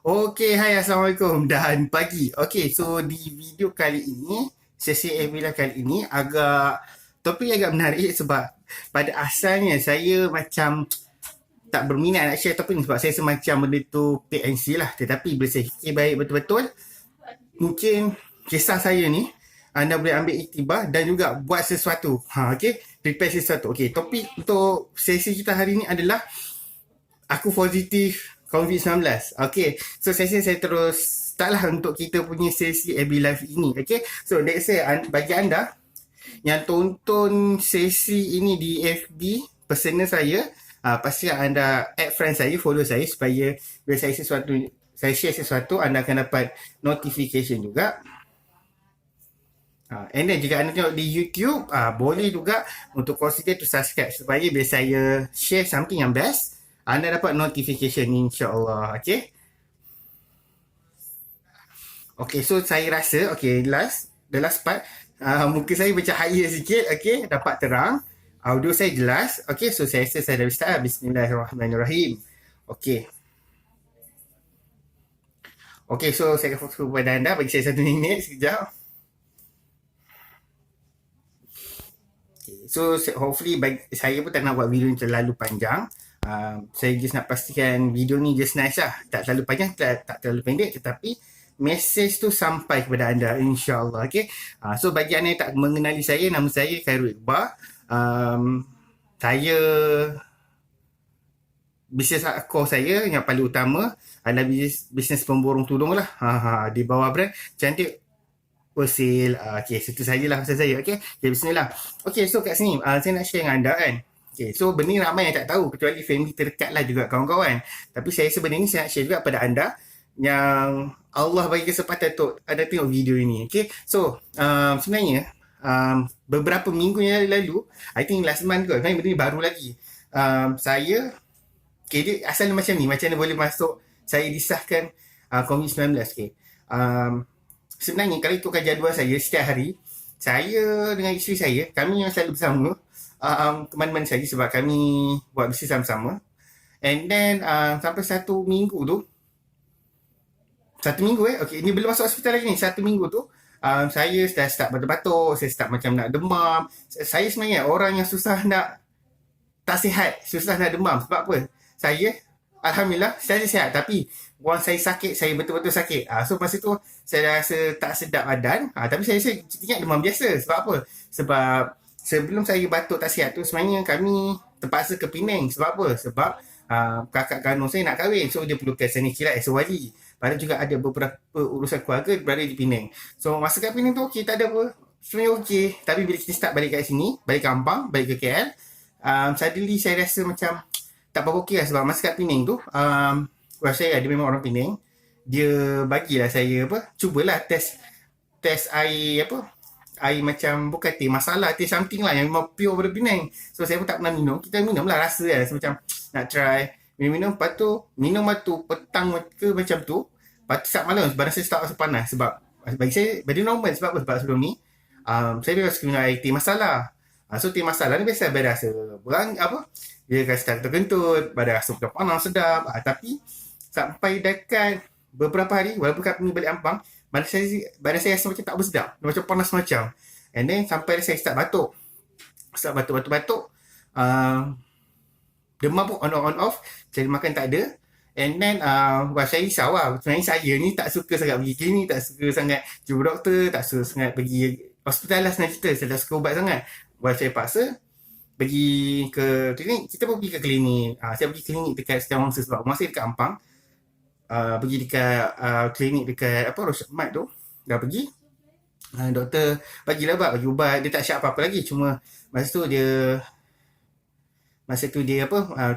Okay, hai Assalamualaikum dan pagi. Okay, so di video kali ini, sesi webinar kali ini topik agak menarik sebab pada asalnya saya macam tak berminat nak share topik ni sebab saya semacam benda tu PNC lah. Tetapi bila saya fikir baik betul-betul, mungkin kisah saya ni anda boleh ambil iktibar dan juga buat sesuatu. Okay, prepare sesuatu. Okay, topik untuk sesi kita hari ni adalah aku positif COVID-19. Okay, so sesi saya terus start lah untuk kita punya sesi AB Live ini. Okay, so let's say bagi anda yang tonton sesi ini di FB personal saya, pastikan anda add friend saya, follow saya supaya bila saya share sesuatu, anda akan dapat notification juga. And then jika anda tengok di YouTube, boleh juga untuk consider to subscribe supaya bila saya share something yang best, anda dapat notification insyaAllah. Okay. Okay, so saya rasa, okay, the last part, muka saya bercahaya sikit, okay, dapat terang. Audio saya jelas. Okay, so saya rasa saya dah start. Bismillahirrahmanirrahim. Okay. Okay, so saya akan fokus kepada anda. Bagi saya 1 minit sekejap. Okay, so hopefully saya pun tak nak buat video ni terlalu panjang. Saya just nak pastikan video ni just nice lah. Tak terlalu panjang, tak terlalu pendek. Tetapi message tu sampai kepada anda insyaAllah. Okay. So bagi anda yang tak mengenali saya, nama saya Khairul Iqbal. Saya bisnes core saya yang paling utama adalah bisnes pemborong tudung lah. Di bawah brand Cantik Persil. Okay, situ sajalah pasal saya. Okay, bismillah. Okay, so kat sini saya nak share dengan anda kan. Okay, so benda ni ramai yang tak tahu kecuali family terdekat lah juga kawan-kawan. Tapi saya sebenarnya saya nak share juga pada anda yang Allah bagi kesempatan untuk anda tengok video ini. Okay, so sebenarnya beberapa minggu yang lalu, I think last month kot, sebenarnya benda ni baru lagi. Saya, okay, dia asalnya macam ni, macam mana boleh masuk saya disahkan COVID-19. Okay. Sebenarnya kalau ikutkan jadual saya setiap hari, saya dengan isteri saya, kami yang selalu bersama teman-teman saya sebab kami buat bisnes sama-sama. And then sampai 1 minggu tu, 1 minggu okay, ni belum masuk hospital lagi ni. 1 minggu tu saya dah start batuk-batuk, saya start macam nak demam. Saya sebenarnya orang yang susah nak tak sihat, susah nak demam. Sebab apa? Saya Alhamdulillah saya sihat, tapi once saya sakit, saya betul-betul sakit. So masa tu saya rasa tak sedap badan. Tapi saya rasa ingat demam biasa. Sebab apa? Sebab sebelum saya batuk tak sihat tu, sebenarnya kami terpaksa ke Penang. Sebab apa? Sebab kakak kandung saya nak kahwin. So dia perlukan seni kilat as a wali. Padahal juga ada beberapa urusan keluarga berada di Penang. So masa kat Penang tu okay, tak ada apa. Sebenarnya okay. Tapi bila kita start balik kat sini, balik kampung, balik ke KL, suddenly saya rasa macam tak apa okey lah. Sebab masa kat Penang tu, saya dia memang orang Penang. Dia bagilah saya cubalah test air air macam bukan teh masalah, teh something lah yang memang pure pada Penang. So saya pun tak pernah minum. Kita minum lah rasa lah. So macam nak try minum, lepas tu minum waktu petang ke macam tu, lepas tu saat malam badan saya start rasa panas. Sebab bagi saya benda normal. Sebab apa? Sebab sebelum ni saya biasa suka minum air teh masalah. So teh masalah ni biasa badan rasa dia akan start terkentut, badan rasa macam panas sedap. Tapi sampai dekat beberapa hari, walaupun kat ni balik Ampang, badan saya rasa macam tak bersedap, macam panas macam. And then sampai saya start batuk, demam pun on off, cari makan tak ada. And then saya risau lah. Sebenarnya saya ni tak suka sangat pergi klinik, tak suka sangat jumpa doktor, tak suka sangat pergi hospital lah senang cerita. Saya tak suka ubat sangat. Saya paksa pergi ke klinik. Kita pun pergi ke klinik. Saya pergi klinik dekat Setiawangsa sebab rumah saya dekat Ampang. Pergi dekat klinik dekat Rosyad Mat tu. Dah pergi. Doktor bagilah bagi ubat. Dia tak syak apa-apa lagi. Cuma masa tu dia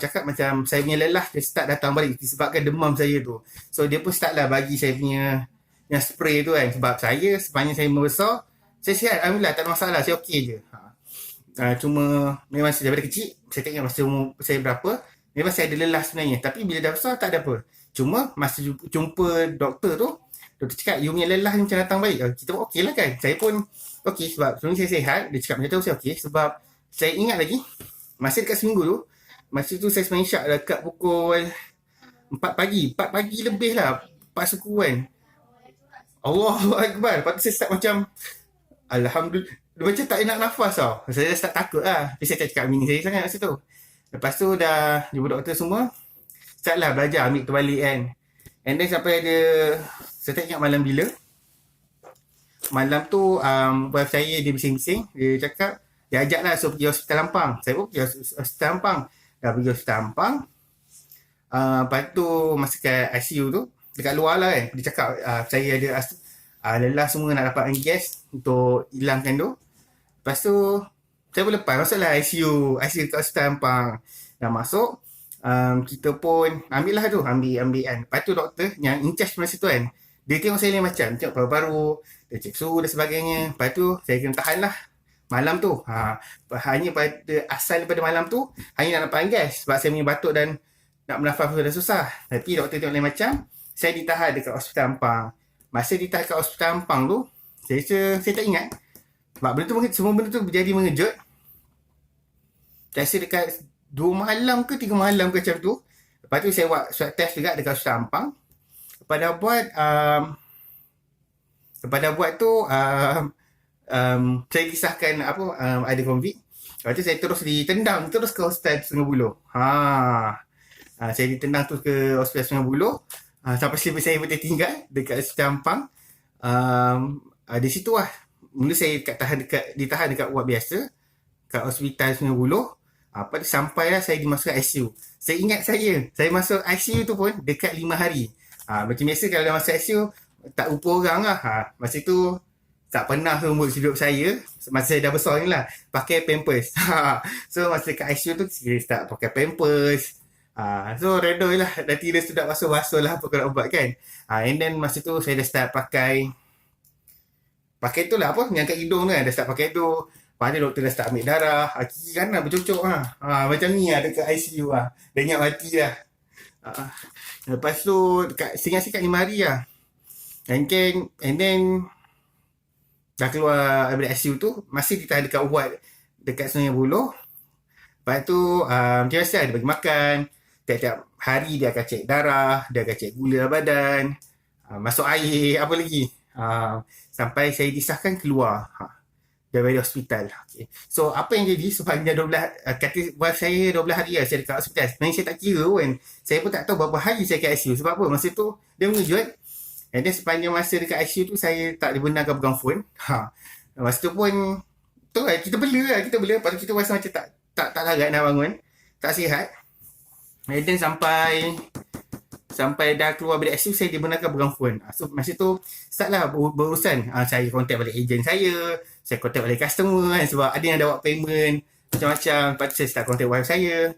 cakap macam saya punya lelah dia start datang balik disebabkan demam saya tu. So dia pun start lah bagi saya punya yang spray tu kan. Sebab saya sepanjang saya membesar, saya sihat. Alhamdulillah, tak ada masalah. Saya okey je. Cuma memang daripada kecil, saya tak ingat masa umur saya berapa, memang saya ada lelah sebenarnya. Tapi bila dah besar tak ada apa. Cuma masa jumpa doktor tu, doktor cakap you punya lelah ni macam datang balik. Kita pun okey lah kan. Saya pun okey sebab sebenarnya saya sihat. Dia cakap macam tu, saya okey. Sebab saya ingat lagi masa dekat seminggu tu, masa tu saya sebenarnya syak dekat pukul 4 pagi lebih lah. 4 suku kan. Allahu Akbar. Lepas tu saya start macam, Alhamdulillah. Dia macam tak nak nafas tau. Saya dah start takut lah. Tapi saya tak cakap bini saya sangat masa tu. Lepas tu dah jumpa doktor semua. Start lah belajar ambil tu balik kan. And then sampai ada, saya tak ingat malam bila. Malam tu wife saya dia bising-bising. Dia cakap, dia ajak lah so pergi hospital Ampang. Saya pun pergi hospital Ampang. Dah pergi hospital Ampang. Lepas tu masa kat ICU tu, dekat luar lah kan. Dia cakap saya ada lelah semua nak dapatkan gas untuk hilangkan tu. Lepas tu saya pun lepas masuklah ICU kat hospital Ampang. Dah masuk, kita pun ambil lah tu, ambil kan. Lepas tu doktor yang in charge masa tu kan, dia tengok saya lain macam, tengok paru-paru, dia cek suhu dan sebagainya. Lepas tu saya kena tahan lah malam tu. Hanya pada asal daripada malam tu hanya nak dapatkan gas sebab saya punya batuk dan nak bernafas pun dah susah. Tapi doktor tengok lain macam, saya ditahan dekat hospital Ampang. Masa ditahan kat hospital Ampang tu, saya tak ingat. Sebab benda tu, semua benda tu berjadi mengejut. Saya rasa dekat 2 malam ke 3 malam ke macam tu. Lepas tu saya buat swab test juga dekat hospital Ampang. Lepas dah buat tu, saya disahkan ada COVID. Lepas tu saya terus ditendang terus ke hospital Sungai Buloh. Saya ditendang tu ke hospital Sungai Buloh. Sampai selipis saya pun tertinggal dekat hospital Ampang. Di situ lah. Mula saya ditahan dekat ward biasa. Kat hospital Sungai Buloh. Lepas tu sampailah saya dimasukkan ICU. Saya ingat saya masuk ICU tu pun dekat 5 hari. Macam biasa kalau dah masuk ICU, tak rupa orang lah. Masa tu, tak pernah seumur hidup saya, masa saya dah besar ni lah, pakai pampers. So, masa dekat ICU tu, saya start pakai pampers. So, redoi lah. Nanti dia sudah basuh-basuh lah apa kau nak buat kan. And then, masa tu, saya dah start pakai tu lah apa, yang kat hidung tu kan. Dah start pakai tu. Lepas tu, doktor dah start ambil darah. Kiri kanan bercocok lah. Macam ni lah dekat ICU lah. Dah ingat mati lah. Lepas tu, singkat-singkat 5 hari lah. And then dah keluar dari ICU tu, masih ditahan dekat ward dekat Sungai Buloh. Lepas tu, macam biasa dia bagi makan. Tiap-tiap hari dia akan cek darah, dia akan cek gula badan, masuk air, apa lagi. Sampai saya disahkan keluar daripada hospital. Okay. So, apa yang jadi sepanjang 12, kata wife saya 12 hari lah saya dekat hospital. Sebenarnya saya tak kira pun. Saya pun tak tahu berapa hari saya kat ICU. Sebab apa? Masa tu, dia mengejut. And then sepanjang masa dekat ICU tu, saya tak dibenarkan pegang phone. Masa tu pun, tu lah, kita bela. Lepas tu kita rasa macam tak larat nak bangun. Tak sihat. And then sampai dah keluar dari ICU, saya dibenarkan pegang phone. So, masa tu, start lah berurusan. Saya contact balik ejen saya contact balik customer kan, sebab ada yang dah buat payment, macam-macam. Lepas tu, saya start contact wife saya.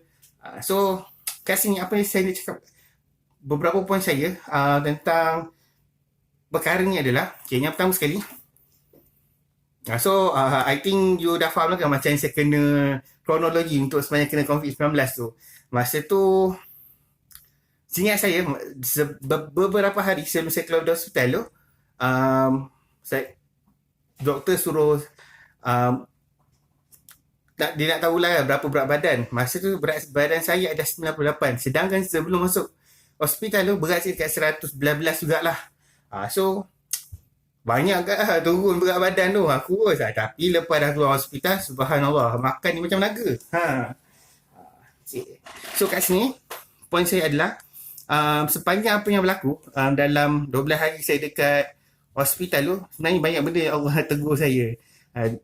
So, kat sini, apa yang saya nak cakap, beberapa poin saya tentang perkara ni adalah, okay, yang pertama sekali, so, I think you dah faham lah kan macam saya kena kronologi untuk sebenarnya kena COVID-19 tu. Masa tu, seingat saya, beberapa hari sebelum saya keluar dari hospital tu, doktor suruh, dia nak tahulah berapa berat badan. Masa tu berat badan saya ada 98. Sedangkan sebelum masuk hospital tu, berat saya dekat 100 jugalah. So, banyak kat turun berat badan tu. Aku kurus lah. Tapi lepas dah keluar hospital, subhanallah, makan ni macam naga. So, kat sini, poin saya adalah, sepanjang apa yang berlaku dalam 12 hari saya dekat hospital tu, sebenarnya banyak benda yang Allah tegur saya.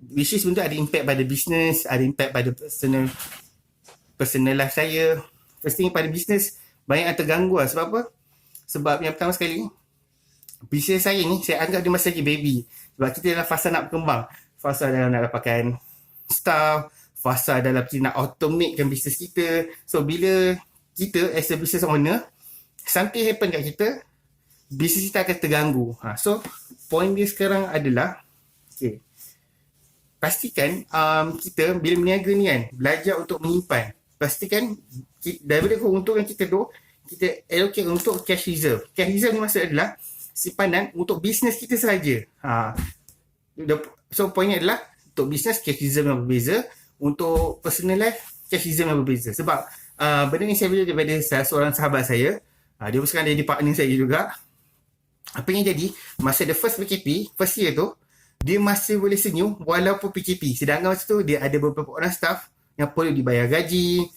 Which is benda ada impact pada business, ada impact pada personal life saya. Pastinya pada business, banyak yang terganggu lah. Sebab apa? Sebab yang pertama sekali, bisnes saya ni, saya anggap dia masih lagi baby. Sebab kita dalam fasa nak berkembang. Fasa dalam nak dapatkan staff, fasa dalam kita nak automatekan bisnes kita. So, bila kita as a business owner, something happen kat kita, bisnes kita akan terganggu. So, point dia sekarang adalah, okay, pastikan kita bila berniaga ni kan, belajar untuk menyimpan. Pastikan daripada keuntungan kita tu, kita allocate untuk cash reserve. Cash reserve ni maksud adalah simpanan untuk bisnes kita sahaja. So, poinnya adalah untuk bisnes cash reserve yang berbeza, untuk personal life cash reserve yang berbeza. Sebab benda ni saya belajar daripada seorang sahabat saya. Dia pun sekarang jadi partner saya juga. Apa yang jadi, masa the first PKP, first year tu, dia masih boleh senyum walaupun PKP. Sedangkan masa tu, dia ada beberapa orang staff yang perlu dibayar gaji,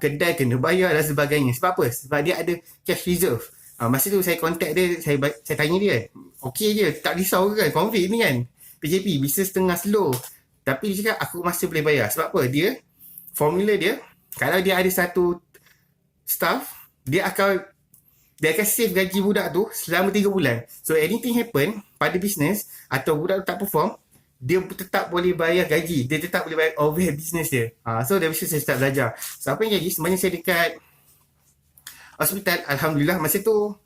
kedai kena bayar dan sebagainya. Sebab apa? Sebab dia ada cash reserve. Masa tu saya contact dia, saya tanya dia, okey je, tak risau ke kan, COVID ni kan, PKP, bisnes tengah slow. Tapi dia cakap, aku masih boleh bayar. Sebab apa? Formula dia, kalau dia ada satu staff, dia akan save gaji budak tu selama 3 bulan. So anything happen pada bisnes atau budak tu tak perform, dia tetap boleh bayar gaji. Dia tetap boleh bayar overhead bisnes dia. So dari situ saya start belajar. So apa yang jadi, sebenarnya saya dekat hospital, Alhamdulillah masa tu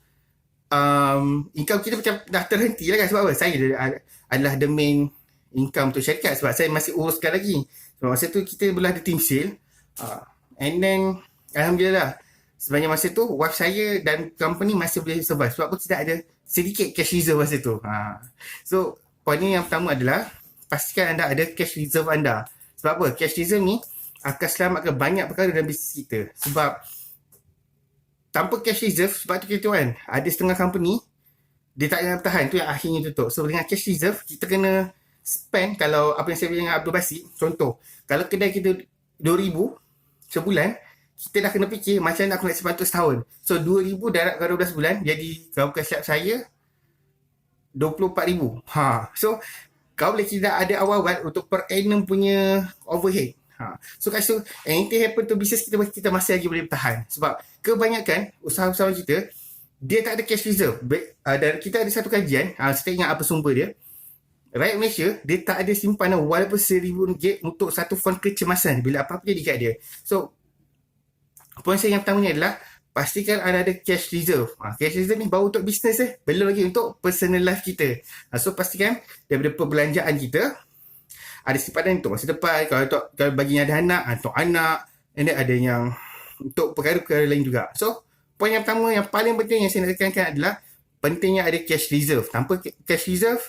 income kita macam dah terhenti lah kan. Sebab apa? Saya adalah the main income untuk syarikat. Sebab saya masih uruskan lagi. So masa tu kita belah ada team sale. And then Alhamdulillah, sebenarnya masa tu wife saya dan company masih boleh survive. Sebab apa? Kita ada sedikit cash reserve masa tu. So poinnya yang pertama adalah pastikan anda ada cash reserve anda. Sebab apa? Cash reserve ni akan selamatkan banyak perkara dalam bisnes kita. Sebab tanpa cash reserve, sebab tu kita kan, ada setengah company dia tak nak tahan, tu yang akhirnya tutup. So dengan cash reserve, kita kena spend. Kalau apa yang saya bilang dengan Abdul Basit, contoh, kalau kedai kita 2,000 sebulan, kita dah kena fikir macam nak nak simpan untuk setahun. So 2,000 darab ke 12 bulan, jadi kalau bukan silap saya 24,000. So kau boleh tidak ada awal-awal untuk per annum punya overhead. So kat situ, anything happen to business kita masih lagi boleh bertahan. Sebab kebanyakan usaha-usaha kita, dia tak ada cash reserve. Dan kita ada satu kajian, saya tak ingat apa sumber dia. Rakyat Malaysia, dia tak ada simpanan walaupun RM1,000 untuk satu fund kecemasan bila apa-apa jadi kat dia. So poin saya yang pertamanya adalah pastikan anda ada cash reserve. Cash reserve ni baru untuk bisnes belum lagi untuk personal life kita. So pastikan daripada perbelanjaan kita ada simpanan untuk masa depan. Kalau bagi yang ada anak, untuk anak. And then ada yang untuk perkara-perkara lain juga. So poin yang pertama yang paling penting yang saya nak tekankan adalah pentingnya ada cash reserve. Tanpa cash reserve,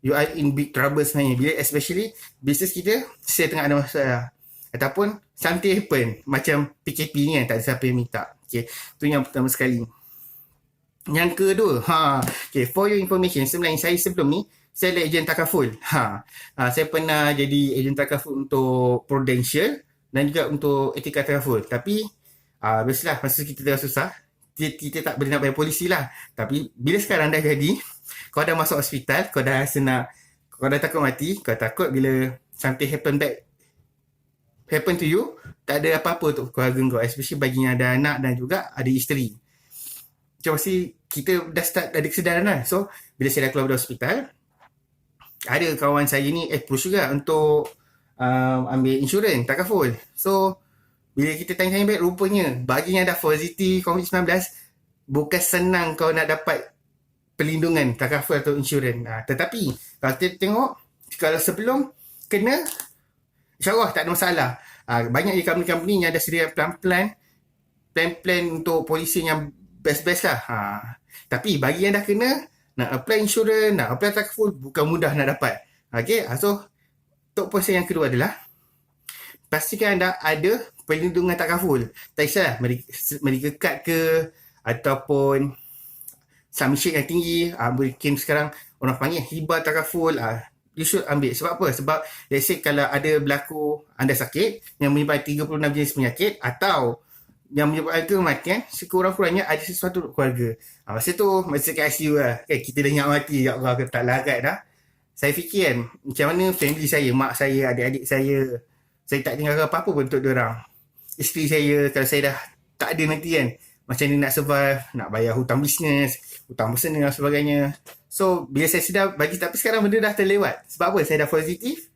you are in big trouble sebenarnya. Bila especially bisnes kita saya tengah ada masalah ataupun something happen macam PKP ni kan, tak ada siapa yang minta. Okay, tu yang pertama sekali. Yang kedua, okay, for your information, sebenarnya saya sebelum ni saya adalah ejen takaful. Saya pernah jadi ejen takaful untuk Prudential dan juga untuk Etika Takaful. Tapi biasalah masa kita tengah susah, kita tak boleh nak bayar polisi lah. Tapi bila sekarang dah jadi, kau dah masuk hospital, kau dah takut mati, kau takut bila something happen to you, tak ada apa-apa untuk keluarga kau, especially bagi yang ada anak dan juga ada isteri. Macam mesti kita dah start ada kesedaran lah. So bila saya dah keluar dari hospital, ada kawan saya ni approach juga untuk ambil insurans takaful. So bila kita tanya-tanya baik, rupanya bagi yang dah positif COVID-19, bukan senang kau nak dapat perlindungan takaful atau insurans. Tetapi kalau kita tengok, kalau sebelum kena, InsyaAllah tak ada masalah. Banyak je company-company yang ada sedia plan-plan untuk polisi yang best-best lah. Tapi bagi yang dah kena, nak apply insurans, nak apply takaful, bukan mudah nak dapat. Okay, so untuk poin saya yang kedua adalah pastikan anda ada perlindungan takaful. Tak kisahlah medical card ke ataupun submission yang tinggi. Mungkin sekarang orang panggil hibah takaful. You should ambil. Sebab apa? Sebab let's say kalau ada berlaku anda sakit yang menyebabkan 36 jenis penyakit atau yang menyebabkan kematian, sekurang-kurangnya ada sesuatu untuk keluarga. Masa tu masa kat ICU lah kan, kita dah ingat mati, ya Allah tak larat dah. Saya fikir kan, macam mana family saya, mak saya, adik-adik saya tak tinggalkan apa-apa pun untuk diorang. Isteri saya, kalau saya dah tak ada nanti kan, macam ni nak survive, nak bayar hutang bisnes, hutang personal dan sebagainya. So bila saya sedar bagi, tapi sekarang benda dah terlewat. Sebab apa? Saya dah positif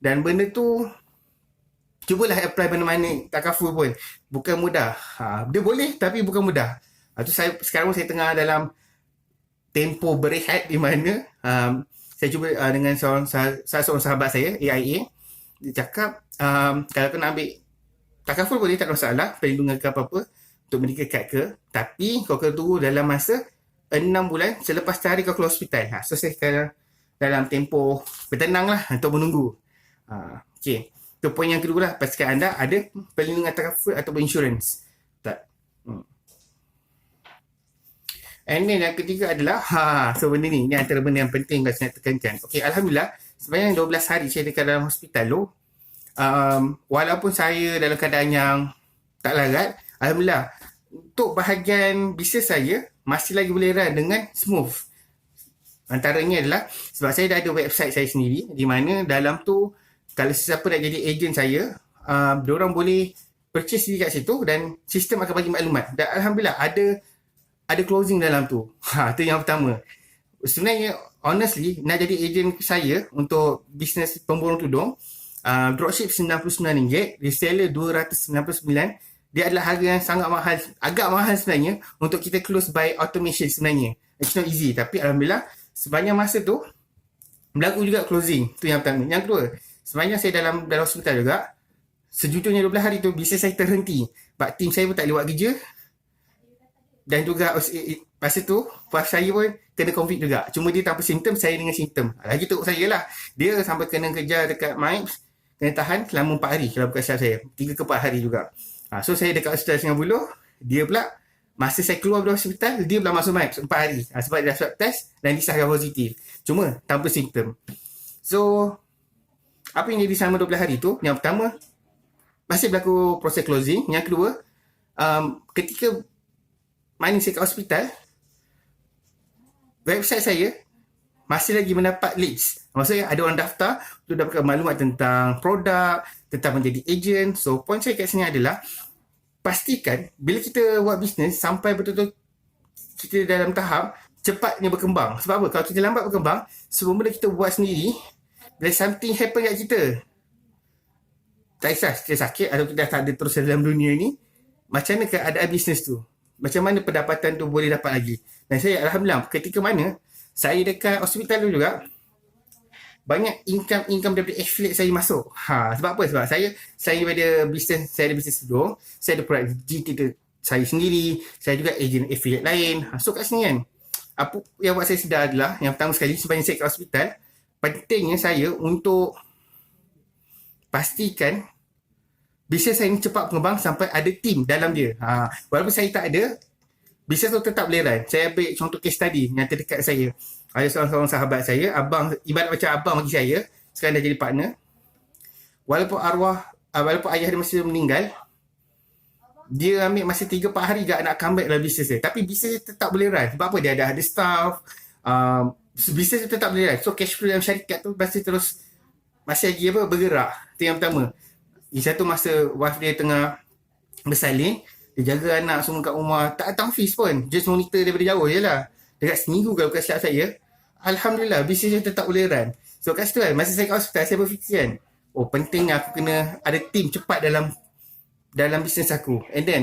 dan benda tu cubalah apply mana-mana takaful pun. Bukan mudah. Dia boleh tapi bukan mudah. Tu sekarang saya tengah dalam tempoh berehat di mana saya cuba dengan salah seorang sahabat saya, AIA. Dia cakap kalau kena ambil takaful boleh, tak ada masalah, perlindungan ke apa-apa untuk medical card ke, tapi kau kena tunggu dalam masa 6 bulan selepas hari kau keluar hospital. So saya sekarang dalam tempoh bertenang lah untuk menunggu. Okay. Itu poin yang kedua lah, pastikan anda ada perlindungan takaful ataupun insurans. And then yang ketiga adalah, so benda ni antara benda yang penting guys nak tekankan. Okay, Alhamdulillah, sebenarnya 12 hari saya dekat dalam hospital tu, walaupun saya dalam keadaan yang tak larat, Alhamdulillah, untuk bahagian bisnes saya, masih lagi boleh run dengan smooth. Antaranya adalah, sebab saya dah ada website saya sendiri, di mana dalam tu, kalau sesiapa nak jadi ejen saya, diorang boleh purchase diri kat situ dan sistem akan bagi maklumat. Dan Alhamdulillah, ada closing dalam tu. Tu yang pertama. Sebenarnya, honestly, nak jadi ejen saya untuk bisnes pemborong tudung, dropship RM99, reseller RM299, dia adalah harga yang sangat mahal, agak mahal sebenarnya untuk kita close by automation sebenarnya. It's not easy. Tapi Alhamdulillah, sepanjang masa tu, berlaku juga closing. Tu yang pertama. Yang kedua, sebenarnya saya dalam hospital juga, sejujurnya 12 hari tu, bisnes saya terhenti. Sebab tim saya pun tak boleh buat kerja. Dan juga masa tu, puas saya pun kena COVID juga. Cuma dia tanpa simptom, saya dengan simptom. Lagi teruk saya lah. Dia sampai kena kerja dekat MIPS, kena tahan selama 4 hari kalau bukan silap saya. 3 ke 4 hari juga. So saya dekat hospital Singapura, dia pula, masa saya keluar dari hospital, dia pula masuk MIPS 4 hari. Sebab dia dah swab test dan disahkan positif. Cuma tanpa simptom. So, apa yang jadi selama 12 hari tu? Yang pertama, masih berlaku proses closing. Yang kedua, ketika mana saya kat hospital, website saya masih lagi mendapat leads. Maksudnya ada orang daftar untuk dapatkan maklumat tentang produk, tentang menjadi ejen. So, point saya kat sini adalah, pastikan bila kita buat bisnes sampai betul-betul kita dalam tahap cepatnya berkembang. Sebab apa? Kalau kita lambat berkembang, semua benda kita buat sendiri, bila something happen kat kita, tak kisah kita sakit atau kita tak ada terus dalam dunia ni, macam mana keadaan bisnes tu? Macam mana pendapatan tu boleh dapat lagi? Dan saya Alhamdulillah, ketika mana saya dekat hospital tu juga, banyak income daripada affiliate saya masuk. Sebab apa? Sebab saya daripada bisnes, saya ada bisnes tudung, saya ada produk digital saya sendiri, saya juga ejen affiliate lain. So kat sini kan, apa yang buat saya sedar adalah, yang pertama sekali, sepanjang saya kat hospital, pentingnya saya untuk pastikan bisnes saya ni cepat berkembang sampai ada tim dalam dia. Walaupun saya tak ada, bisnes tu tetap boleh run. Saya ambil contoh case study yang terdekat saya. Ada seorang sahabat saya, abang, ibarat macam abang bagi saya, sekarang dah jadi partner. Walaupun ayah dia masih meninggal, dia ambil masa 3-4 hari juga nak comeback dalam bisnes dia. Tapi bisnes dia tetap boleh run. Sebab apa? Dia ada staff, bisnes dia tetap boleh run. So cash flow dalam syarikat tu masih terus, masih lagi bergerak. Itu yang pertama. Di satu masa wife dia tengah bersalin, dia jaga anak semua kat rumah, tak datang office pun, just monitor daripada jauh je lah. Dekat seminggu kalau bukan silap saya, Alhamdulillah bisnes dia tetap boleh run. So kat situ kan, masa saya kat hospital, saya berfikir kan, oh penting aku kena ada team cepat dalam bisnes aku. And then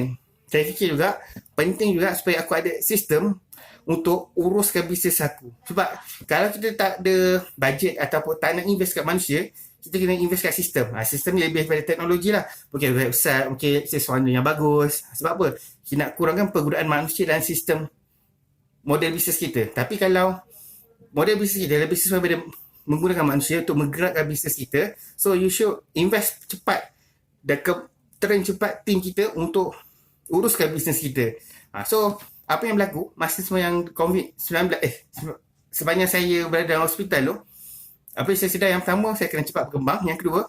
saya fikir juga penting juga supaya aku ada sistem untuk uruskan bisnes aku. Sebab kalau kita tak ada budget ataupun tak nak invest kat manusia, kita kena invest kat sistem. Sistem ni lebih daripada teknologi lah. Mungkin website, mungkin sesuatu yang bagus. Sebab apa? Kita nak kurangkan penggunaan manusia dalam sistem model bisnes kita. Tapi kalau model bisnes kita lebih sesuai pada menggunakan manusia untuk menggerakkan bisnes kita, so you should invest cepat dan train cepat tim kita untuk uruskan bisnes kita. So, apa yang berlaku masa semua yang COVID-19, sepanjang saya berada dalam hospital tu, apa yang saya sedar, yang pertama, saya kena cepat berkembang. Yang kedua,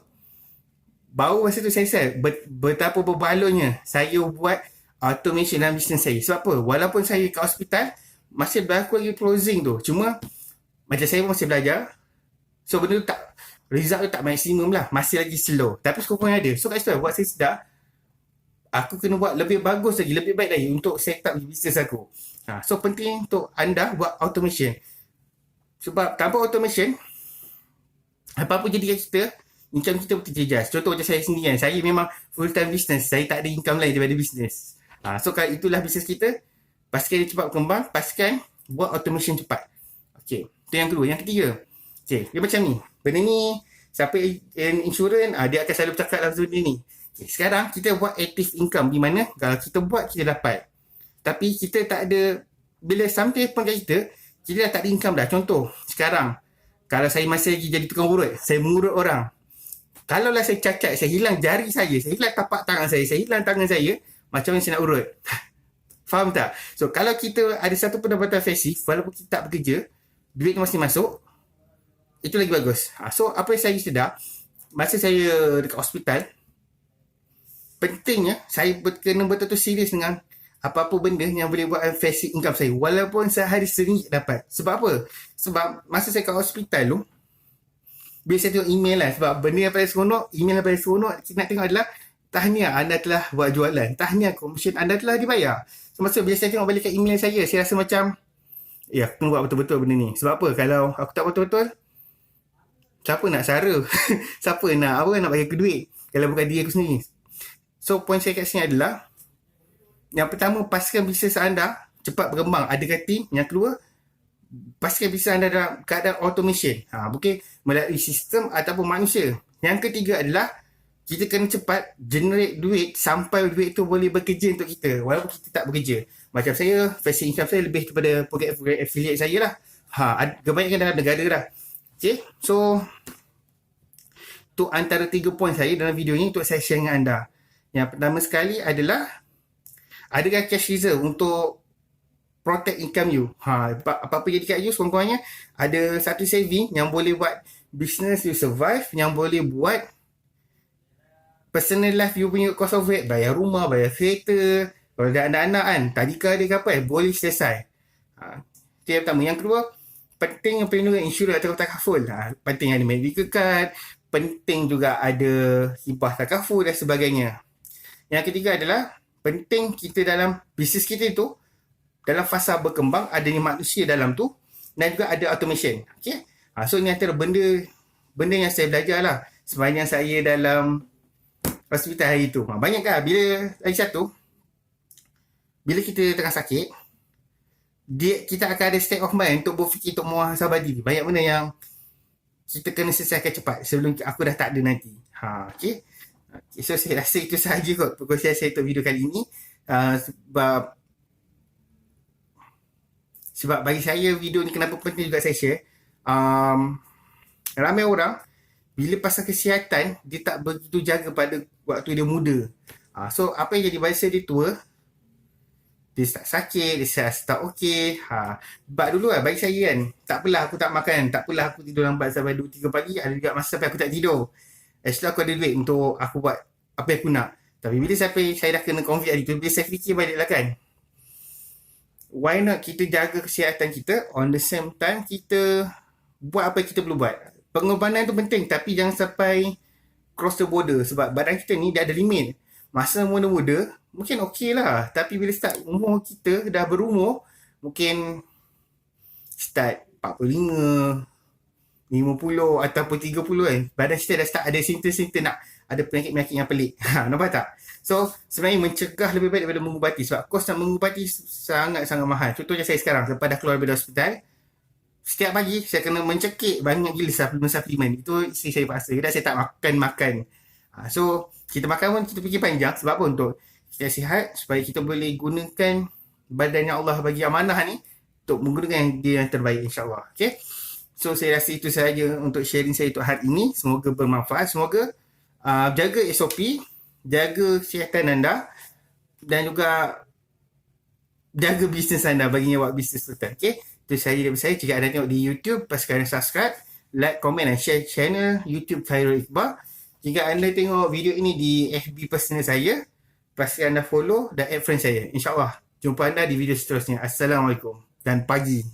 baru masa tu saya sedar betapa berbaloi saya buat automation dalam bisnes saya. Sebab apa? Walaupun saya kat hospital, masih berlaku lagi closing tu. Cuma, macam saya pun masih belajar. So, benda tu result tu tak maksimum lah. Masih lagi slow. Tapi skopnya ada. So, kat situ buat saya sedar, aku kena buat lebih bagus lagi, lebih baik lagi untuk set up bisnes aku. So, penting untuk anda buat automation. Sebab tanpa automation, apa-apa jadi kat kita, income kita pun terjejas. Contoh macam saya sendiri kan, saya memang full time business, saya tak ada income lain daripada bisnes. So kalau itulah bisnes kita, pastikan dia cepat berkembang, pastikan buat automation cepat. Okay, itu yang kedua. Yang ketiga, okay, dia macam ni, benda ni siapa insurans, dia akan selalu bercakap dalam dunia ni. Okay, sekarang kita buat active income, di mana kalau kita buat, kita dapat. Tapi kita tak ada, bila sampai pun kat kita dah tak ada income dah. Contoh, sekarang kalau saya masih lagi jadi tukang urut, saya mengurut orang. Kalau lah saya cacat, saya hilang jari saya hilang tapak tangan saya hilang tangan saya, macam mana saya nak urut? Faham tak? So, kalau kita ada satu pendapatan pasif, walaupun kita tak bekerja, duit tu masih masuk, itu lagi bagus. So, apa yang saya sedar, masa saya dekat hospital, pentingnya saya kena betul-betul serius dengan apa-apa benda yang boleh buat passive income saya. Walaupun sehari RM1 dapat. Sebab apa? Sebab masa saya kat hospital tu, bila saya tengok email lah. Sebab benda yang paling seronok, email yang paling seronok, kita nak tengok adalah tahniah anda telah buat jualan. Tahniah komisen anda telah dibayar. So, masa bila saya tengok balik kat email saya rasa macam, ya, aku kena buat betul-betul benda ni. Sebab apa? Kalau aku tak betul-betul, siapa nak sara? Siapa nak bagi aku duit? Kalau bukan diri aku sendiri. So, poin saya kat sini adalah, yang pertama, pastikan bisnes anda cepat berkembang. Ada tim. Yang kedua, pastikan bisnes anda dalam keadaan automation. Mungkin melalui sistem ataupun manusia. Yang ketiga adalah, kita kena cepat generate duit sampai duit tu boleh bekerja untuk kita. Walaupun kita tak bekerja. Macam saya, passive income saya lebih kepada program affiliate saya lah. Kebanyakan dalam negara lah. Okay, so tu antara 3 poin saya dalam video ni untuk saya share dengan anda. Yang pertama sekali adalah, adakah cash reserve untuk protect income you? Apa-apa jadi kat you, sekurang-kurangnya ada satu saving yang boleh buat business you survive, yang boleh buat personal life you punya cost of rent, bayar rumah, bayar kereta, kalau ada anak-anak kan, tadika dia kapal, boleh selesai. Itu yang pertama. Yang kedua, penting yang pelindungan insurans atau takaful. Penting ada medical card, penting juga ada hibah takaful dan sebagainya. Yang ketiga adalah, penting kita dalam bisnes kita itu, dalam fasa berkembang, adanya manusia dalam tu, dan juga ada automation. Okay? So, ini antara benda yang saya belajar lah, sepanjang saya dalam hospital hari tu. Banyak kan, bila lagi satu, bila kita tengah sakit, kita akan ada state of mind untuk berfikir untuk muhasabah diri. Banyak benda yang kita kena selesaikan cepat sebelum aku dah tak ada nanti. Okay? So, saya rasa itu sahaja kot perkongsian saya untuk video kali ini. Sebab bagi saya, video ni kenapa penting juga saya share. Ramai orang, bila pasal kesihatan, dia tak begitu jaga pada waktu dia muda. So, apa yang jadi masa dia tua, dia start sakit, dia start okey. Sebab dulu bagi saya kan, tak apalah aku tak makan, tak apalah aku tidur lambat sampai 2-3 pagi, ada juga masa sampai aku tak tidur. Actually aku ada duit untuk aku buat apa yang aku nak. Tapi bila sampai saya dah kena COVID hari tu, bila saya fikir balik lah kan, why not kita jaga kesihatan kita, on the same time kita buat apa yang kita perlu buat. Pengorbanan tu penting, tapi jangan sampai cross the border. Sebab badan kita ni dia ada limit. Masa muda-muda, mungkin okey lah. Tapi bila start umur kita dah berumur, mungkin start 45, 50 ataupun 30 kan. Badan kita dah start ada simptom-simptom nak ada penyakit-penyakit yang pelik. Nampak tak? So, sebenarnya mencegah lebih baik daripada mengubati. Sebab kos nak mengubati sangat-sangat mahal. Contohnya saya sekarang, lepas dah keluar dari hospital, setiap pagi saya kena mencekik banyak gila suplemen. Itu isteri saya paksa. Dan saya tak makan. So, kita makan pun kita fikir panjang. Sebab apa? Untuk kita sihat, supaya kita boleh gunakan badan yang Allah bagi amanah ni untuk menggunakan dia yang terbaik, insyaAllah. Okay? So, saya rasa itu sahaja untuk sharing saya untuk hari ini. Semoga bermanfaat. Semoga jaga SOP, jaga kesihatan anda, dan juga jaga bisnes anda baginya buat bisnes betul. Okay? Itu sahaja dari saya. Jika anda tengok di YouTube, pastikan subscribe, like, komen dan share channel YouTube Khairul Iqbal. Jika anda tengok video ini di FB personal saya, pastikan anda follow dan add friend saya. InsyaAllah, jumpa anda di video seterusnya. Assalamualaikum dan pagi.